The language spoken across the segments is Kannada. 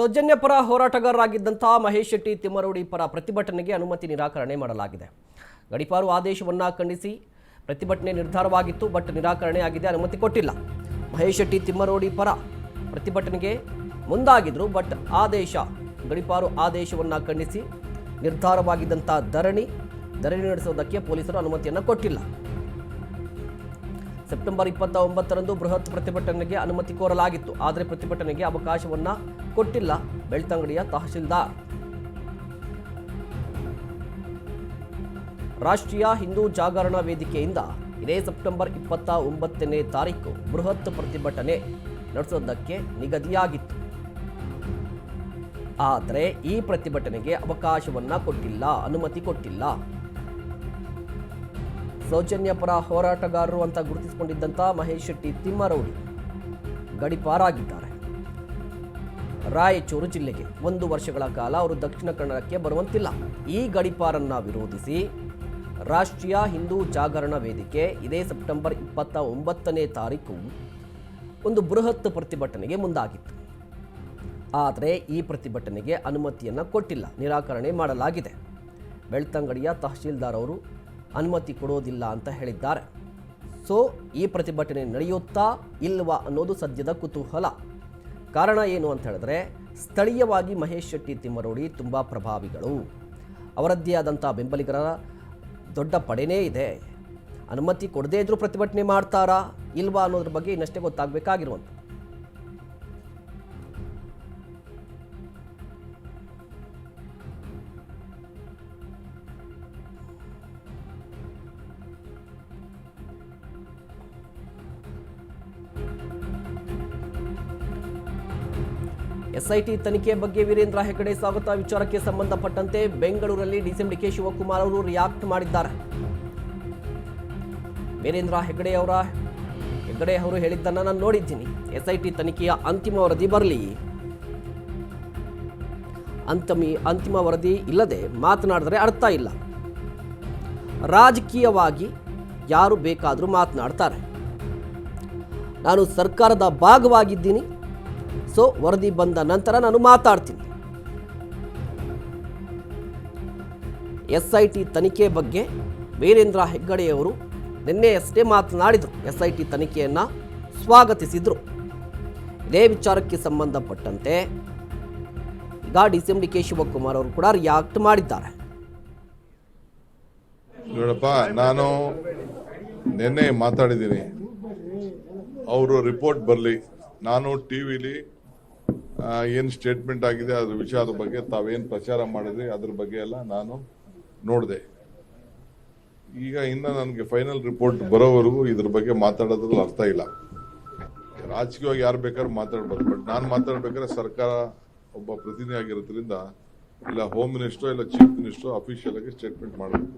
ಸೌಜನ್ಯ ಪರ ಹೋರಾಟಗಾರರಾಗಿದ್ದಂತಹ ಮಹೇಶ್ ಶೆಟ್ಟಿ ತಿಮ್ಮರೋಡಿ ಪರ ಪ್ರತಿಭಟನೆಗೆ ಅನುಮತಿ ನಿರಾಕರಣೆ ಮಾಡಲಾಗಿದೆ. ಗಡೀಪಾರು ಆದೇಶವನ್ನು ಖಂಡಿಸಿ ಪ್ರತಿಭಟನೆ ನಿರ್ಧಾರವಾಗಿತ್ತು, ಬಟ್ ನಿರಾಕರಣೆ ಆಗಿದೆ, ಅನುಮತಿ ಕೊಟ್ಟಿಲ್ಲ. ಮಹೇಶ್ ಶೆಟ್ಟಿ ತಿಮ್ಮರೋಡಿ ಪರ ಪ್ರತಿಭಟನೆಗೆ ಮುಂದಾಗಿದ್ರು, ಬಟ್ ಗಡೀಪಾರು ಆದೇಶವನ್ನು ಖಂಡಿಸಿ ನಿರ್ಧಾರವಾಗಿದ್ದಂಥ ಧರಣಿ ನಡೆಸೋದಕ್ಕೆ ಪೊಲೀಸರು ಅನುಮತಿಯನ್ನು ಕೊಟ್ಟಿಲ್ಲ. ಸೆಪ್ಟೆಂಬರ್ 29ರಂದು ಬೃಹತ್ ಪ್ರತಿಭಟನೆಗೆ ಅನುಮತಿ ಕೋರಲಾಗಿತ್ತು, ಆದರೆ ಪ್ರತಿಭಟನೆಗೆ ಅವಕಾಶವನ್ನು ಕೊಟ್ಟಿಲ್ಲ ಬೆಳ್ತಂಗಡಿಯ ತಹಶೀಲ್ದಾರ್. ರಾಷ್ಟ್ರೀಯ ಹಿಂದೂ ಜಾಗರಣ ವೇದಿಕೆಯಿಂದ ಇದೇ ಸೆಪ್ಟೆಂಬರ್ 29ನೇ ತಾರೀಕು ಬೃಹತ್ ಪ್ರತಿಭಟನೆ ನಡೆಸೋದಕ್ಕೆ ನಿಗದಿಯಾಗಿತ್ತು, ಆದರೆ ಈ ಪ್ರತಿಭಟನೆಗೆ ಅವಕಾಶವನ್ನು ಕೊಟ್ಟಿಲ್ಲ, ಅನುಮತಿ ಕೊಟ್ಟಿಲ್ಲ. ಸೌಜನ್ಯ ಪರ ಹೋರಾಟಗಾರರು ಅಂತ ಗುರುತಿಸಿಕೊಂಡಿದ್ದಂಥ ಮಹೇಶ್ ಶೆಟ್ಟಿ ತಿಮ್ಮರೋಡಿ ಗಡೀಪಾರಾಗಿದ್ದಾರೆ. ರಾಯಚೂರು ಜಿಲ್ಲೆಗೆ 1 ವರ್ಷಗಳ ಕಾಲ ಅವರು ದಕ್ಷಿಣ ಕನ್ನಡಕ್ಕೆ ಬರುವಂತಿಲ್ಲ. ಈ ಗಡೀಪಾರನ್ನ ವಿರೋಧಿಸಿ ರಾಷ್ಟ್ರೀಯ ಹಿಂದೂ ಜಾಗರಣ ವೇದಿಕೆ ಇದೇ ಸೆಪ್ಟೆಂಬರ್ 29ನೇ ತಾರೀಕು ಒಂದು ಬೃಹತ್ ಪ್ರತಿಭಟನೆಗೆ ಮುಂದಾಗಿತ್ತು, ಆದರೆ ಈ ಪ್ರತಿಭಟನೆಗೆ ಅನುಮತಿಯನ್ನು ಕೊಟ್ಟಿಲ್ಲ, ನಿರಾಕರಣೆ ಮಾಡಲಾಗಿದೆ. ಬೆಳ್ತಂಗಡಿಯ ತಹಶೀಲ್ದಾರ್ ಅವರು ಅನುಮತಿ ಕೊಡೋದಿಲ್ಲ ಅಂತ ಹೇಳಿದ್ದಾರೆ. ಸೊ ಈ ಪ್ರತಿಭಟನೆ ನಡೆಯುತ್ತಾ ಇಲ್ವಾ ಅನ್ನೋದು ಸದ್ಯದ ಕುತೂಹಲ. ಕಾರಣ ಏನು ಅಂತ ಹೇಳಿದ್ರೆ, ಸ್ಥಳೀಯವಾಗಿ ಮಹೇಶ್ ಶೆಟ್ಟಿ ತಿಮ್ಮರೋಡಿ ತುಂಬ ಪ್ರಭಾವಿಗಳು, ಅವರದ್ದೇ ಆದಂಥ ಬೆಂಬಲಿಗರ ದೊಡ್ಡ ಪಡೆನೇ ಇದೆ. ಅನುಮತಿ ಕೊಡದೇ ಇದ್ರೂ ಪ್ರತಿಭಟನೆ ಮಾಡ್ತಾರಾ ಇಲ್ವಾ ಅನ್ನೋದ್ರ ಬಗ್ಗೆ ಇನ್ನಷ್ಟೇ ಗೊತ್ತಾಗಬೇಕಾಗಿರುವಂಥ. ಎಸ್ಐಟಿ ತನಿಖೆ ಬಗ್ಗೆ ವೀರೇಂದ್ರ ಹೆಗ್ಗಡೆ ಸ್ವಾಗತ. ವಿಚಾರಕ್ಕೆ ಸಂಬಂಧಪಟ್ಟಂತೆ ಬೆಂಗಳೂರಲ್ಲಿ ಡಿಸಿಎಂ ಡಿ ಕೆ ಶಿವಕುಮಾರ್ ಅವರು ರಿಯಾಕ್ಟ್ ಮಾಡಿದ್ದಾರೆ. ವೀರೇಂದ್ರ ಹೆಗ್ಗಡೆ ಅವರು ಹೇಳಿದ್ದನ್ನು ನಾನು ನೋಡಿದ್ದೀನಿ. ಎಸ್ಐಟಿ ತನಿಖೆಯ ಅಂತಿಮ ವರದಿ ಬರಲಿ, ಅಂತಿಮ ವರದಿ ಇಲ್ಲದೆ ಮಾತನಾಡಿದ್ರೆ ಅರ್ಥ ಇಲ್ಲ. ರಾಜಕೀಯವಾಗಿ ಯಾರು ಬೇಕಾದರೂ ಮಾತನಾಡ್ತಾರೆ. ನಾನು ಸರ್ಕಾರದ ಭಾಗವಾಗಿದ್ದೀನಿ, ಸೊ ವರದಿ ಬಂದ ನಂತರ ನಾನು ಮಾತಾಡ್ತೀನಿ. ಎಸ್ಐಟಿ ತನಿಖೆ ಬಗ್ಗೆ ವೀರೇಂದ್ರ ಹೆಗ್ಗಡೆಯವರು ನಿನ್ನೆಯಷ್ಟೇ ಮಾತನಾಡಿದರು. ಎಸ್ಐಟಿ ತನಿಖೆಯನ್ನು ಸ್ವಾಗತಿಸಿದರು. ಇದೇ ವಿಚಾರಕ್ಕೆ ಸಂಬಂಧಪಟ್ಟಂತೆ ಈಗ ಡಿಸಿಎಂ ಡಿ ಕೆ ಶಿವಕುಮಾರ್ ಅವರು ಕೂಡ ರಿಯಾಕ್ಟ್ ಮಾಡಿದ್ದಾರೆ. ನೋಡಪ್ಪ, ನಾನು ನಿನ್ನೆ ಮಾತಾಡಿದ್ದೀನಿ, ಅವರು ರಿಪೋರ್ಟ್ ಬರಲಿ. ನಾನು ಟಿವಿಲಿ ಏನು ಸ್ಟೇಟ್ಮೆಂಟ್ ಆಗಿದೆ ಅದ್ರ ವಿಚಾರದ ಬಗ್ಗೆ ತಾವೇನು ಪ್ರಚಾರ ಮಾಡಿದ್ರಿ ಅದ್ರ ಬಗ್ಗೆ ಎಲ್ಲ ನಾನು ನೋಡಿದೆ. ಈಗ ಇನ್ನು ನನಗೆ ಫೈನಲ್ ರಿಪೋರ್ಟ್ ಬರೋವರೆಗೂ ಇದ್ರ ಬಗ್ಗೆ ಮಾತಾಡೋದ್ರಲ್ಲಿ ಅರ್ಥ ಇಲ್ಲ. ರಾಜಕೀಯವಾಗಿ ಯಾರು ಬೇಕಾದ್ರೂ ಮಾತಾಡ್ಬೋದು, ಬಟ್ ನಾನು ಮಾತಾಡ್ಬೇಕಾದ್ರೆ ಸರ್ಕಾರ ಒಬ್ಬ ಪ್ರತಿನಿಧಿ ಆಗಿರೋದ್ರಿಂದ ಇಲ್ಲ ಹೋಮ್ ಮಿನಿಸ್ಟ್ರು ಇಲ್ಲ ಚೀಫ್ ಮಿನಿಸ್ಟ್ರು ಅಫಿಷಿಯಲ್ ಆಗಿ ಸ್ಟೇಟ್ಮೆಂಟ್ ಮಾಡಬೇಕು.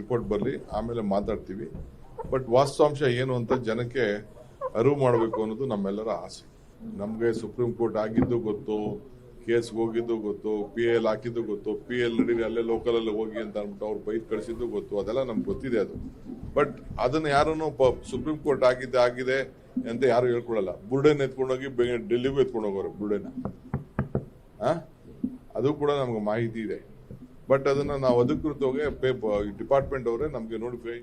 ರಿಪೋರ್ಟ್ ಬರಲಿ, ಆಮೇಲೆ ಮಾತಾಡ್ತೀವಿ. ಬಟ್ ವಾಸ್ತವಾಂಶ ಏನು ಅಂತ ಜನಕ್ಕೆ ಅರಿವು ಮಾಡಬೇಕು ಅನ್ನೋದು ನಮ್ಮೆಲ್ಲರ ಆಸೆ. ನಮಗೆ ಸುಪ್ರೀಂ ಕೋರ್ಟ್ ಆಗಿದ್ದು ಗೊತ್ತು, ಕೇಸ್ಗೆ ಹೋಗಿದ್ದು ಗೊತ್ತು, PL ಹಾಕಿದ್ದು ಗೊತ್ತು, PL ನಡೀರಿ ಅಲ್ಲೇ ಲೋಕಲಲ್ಲಿ ಹೋಗಿ ಅಂತ ಅಂದ್ಬಿಟ್ಟು ಅವ್ರು ಬೈಕ್ ಕಳಿಸಿದ್ದು ಗೊತ್ತು, ಅದೆಲ್ಲ ನಮ್ಗೆ ಗೊತ್ತಿದೆ ಅದು. ಬಟ್ ಅದನ್ನ ಯಾರನ್ನು ಸುಪ್ರೀಂ ಕೋರ್ಟ್ ಆಗಿದೆ ಅಂತ ಯಾರು ಹೇಳ್ಕೊಳಲ್ಲ. ಬುರ್ಡೆನ್ ಎತ್ಕೊಂಡೋಗಿ ಡೆಲ್ಲಿಗೂ ಎತ್ಕೊಂಡು ಹೋಗೋರು ಬುರ್ಡೆನ, ಅದು ಕೂಡ ನಮ್ಗೆ ಮಾಹಿತಿ ಇದೆ. ಬಟ್ ಅದನ್ನ ನಾವು ಅಧಿಕೃತವಾಗಿ ಡಿಪಾರ್ಟ್ಮೆಂಟ್ ಅವರೇ ನಮ್ಗೆ ನೋಟಿಫೈ